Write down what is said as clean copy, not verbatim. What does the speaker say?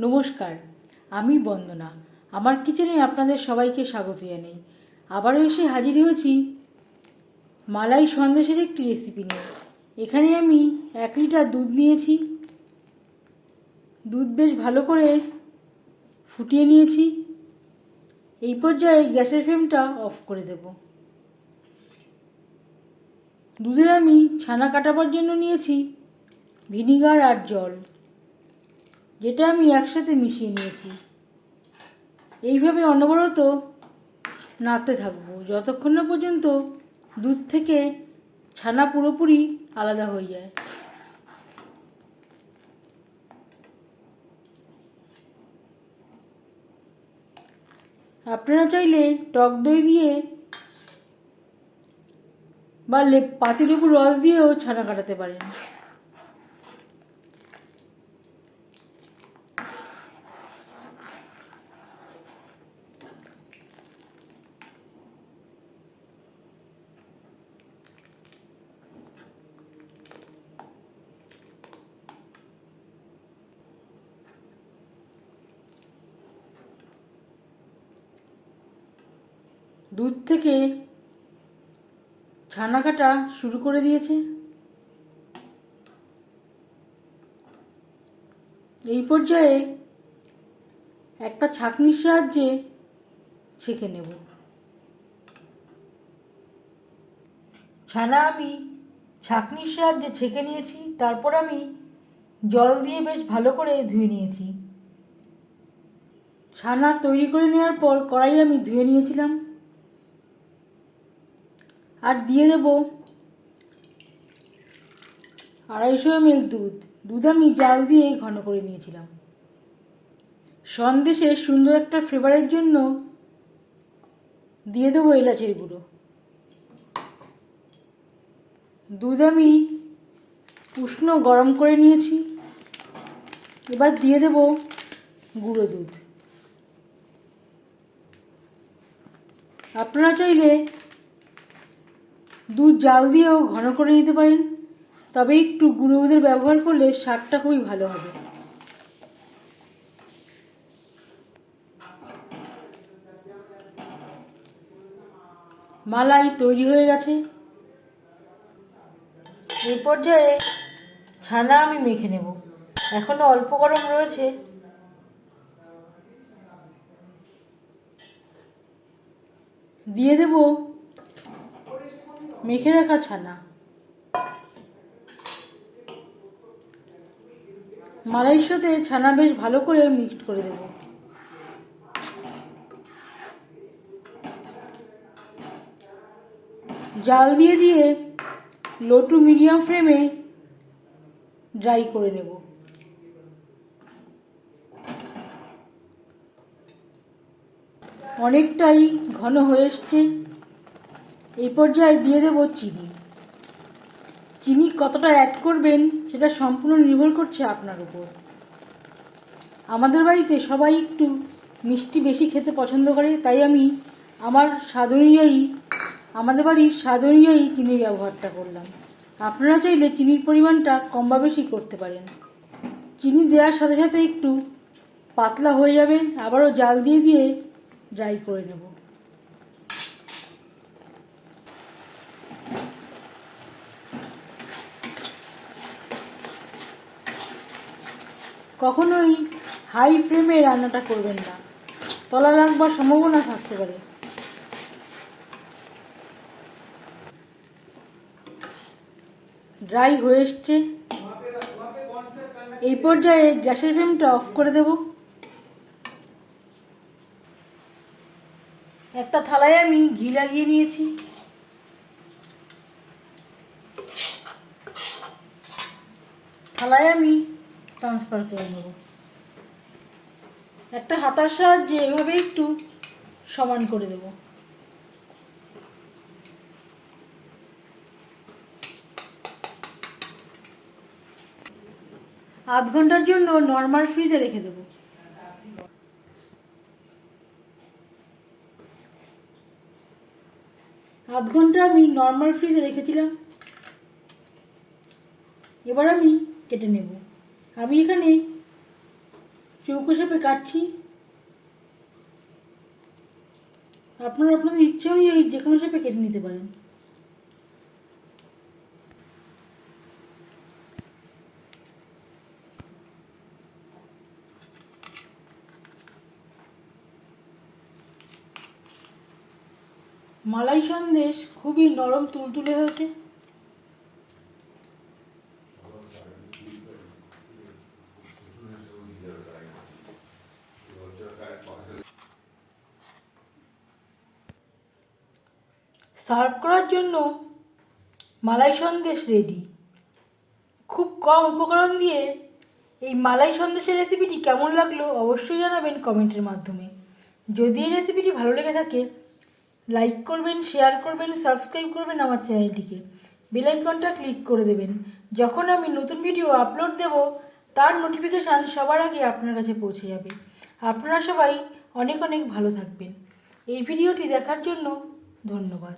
নমস্কার, আমি বন্দনা। আমার কিচেনে আপনাদের সবাইকে স্বাগত জানাই। আবারও এসে হাজির হয়েছি মালাই সন্দেশের একটি রেসিপি নিয়ে। এখানে আমি 1 লিটার দুধ নিয়েছি। দুধ বেশ ভালো করে ফুটিয়ে নিয়েছি। এই পর্যায়ে গ্যাসের ফ্লেমটা অফ করে দেব। দুধে আমি ছানা কাটাবার জন্য নিয়েছি ভিনিগার আর জল, যেটা আমি একসাথে মিশিয়ে নিয়েছি। এইভাবে অনবরত নাড়তে থাকবো যতক্ষণ না পর্যন্ত দুধ থেকে ছানা পুরোপুরি আলাদা হয়ে যায়। আপনারা চাইলে টক দই দিয়ে বা পাতিলেবুর রস দিয়েও ছানা কাটাতে পারেন। দুধ থেকে ছানা কাটা শুরু করে দিয়েছে। এই পর্যায়ে একটা ছাঁকনির সাহায্যে ছেঁকে নেব। ছানা আমি ছাঁকনির সাহায্যে ছেঁকে নিয়েছি। তারপর আমি জল দিয়ে বেশ ভালো করে ধুয়ে নিয়েছি। ছানা তৈরি করে নেওয়ার পর কড়াই আমি ধুয়ে নিয়েছিলাম। আর দিয়ে দেব 250 ml দুধ। দুধ আমি জাল দিয়ে ঘন করে নিয়েছিলাম। সন্দেশে সুন্দর একটা ফ্লেভারের জন্য দিয়ে দেবো এলাচের গুঁড়ো। দুধ আমি উষ্ণ গরম করে নিয়েছি। এবার দিয়ে দেব গুঁড়ো দুধ। আপনারা চাইলে দুধ জাল দিয়েও ঘন করে নিতে পারেন, তবে একটু গুঁড়ো দুধের ব্যবহার করলে স্বাদটা খুবই ভালো হবে। মালাই তৈরি হয়ে গেছে। এই পর্যায়ে ছানা আমি মেখে নেব। এখনো অল্প গরম রয়েছে। দিয়ে দেব মেখে রাখা ছানা। মালাইয়ের সাথে ছানা বেশ ভালো করে মিক্সড করে দেব। জাল দিয়ে দিয়ে লো টু মিডিয়াম ফ্লেমে ড্রাই করে নেব। অনেকটাই ঘন হয়ে এসছে। এই পর্যায়ে দিয়ে দেব চিনি। চিনি কতটা অ্যাড করবেন সেটা সম্পূর্ণ নির্ভর করছে আপনার উপর। আমাদের বাড়িতে সবাই একটু মিষ্টি বেশি খেতে পছন্দ করে, তাই আমি আমাদের বাড়ির স্বাদ অনুযায়ী চিনির ব্যবহারটা করলাম। আপনারা চাইলে চিনির পরিমাণটা কম বা বেশি করতে পারেন। চিনি দেওয়ার সাথে সাথে একটু পাতলা হয়ে যাবে। আবারও জাল দিয়ে দিয়ে ড্রাই করে নেব। কখনোই হাই ফ্লেমে রান্নাটা করবেন না, তলা লাগবার সম্ভাবনা থাকতে পারে। ড্রাই হয়ে এসছে। এই পর্যায়ে গ্যাসের ফ্লেমটা অফ করে দেব। একটা থালায় আমি ঘি লাগিয়ে নিয়েছি। থালায় আমি ট্রান্সফার করে নেব। একটা হাতার সাহায্যে এভাবে একটু সমান করে দেব। আধ ঘন্টার জন্য নর্মাল ফ্রিজে রেখে দেব। আধ ঘন্টা আমি নর্মাল ফ্রিজে রেখেছিলাম। এবার আমি কেটে নেব। আমি এখানে চৌকো শেপে কাটছি। আপনারা আপনাদের ইচ্ছা অনুযায়ী যে কোনো শেপে কেটে নিতে পারেন। মালাই সন্দেশ খুবই নরম তুলতুলে হয়েছে। সার্ভ করার জন্য মালাই সন্দেশ রেডি। খুব কম উপকরণ দিয়ে এই মালাই সন্দেশের রেসিপিটি কেমন লাগলো অবশ্যই জানাবেন কমেন্টের মাধ্যমে। যদি এই রেসিপিটি ভালো লেগে থাকে লাইক করবেন, শেয়ার করবেন, সাবস্ক্রাইব করবেন আমার চ্যানেলটিকে, বেল আইকনটা ক্লিক করে দেবেন। যখন আমি নতুন ভিডিও আপলোড দেব তার নোটিফিকেশান সবার আগে আপনার কাছে পৌঁছে যাবে। আপনারা সবাই অনেক অনেক ভালো থাকবেন। এই ভিডিওটি দেখার জন্য ধন্যবাদ।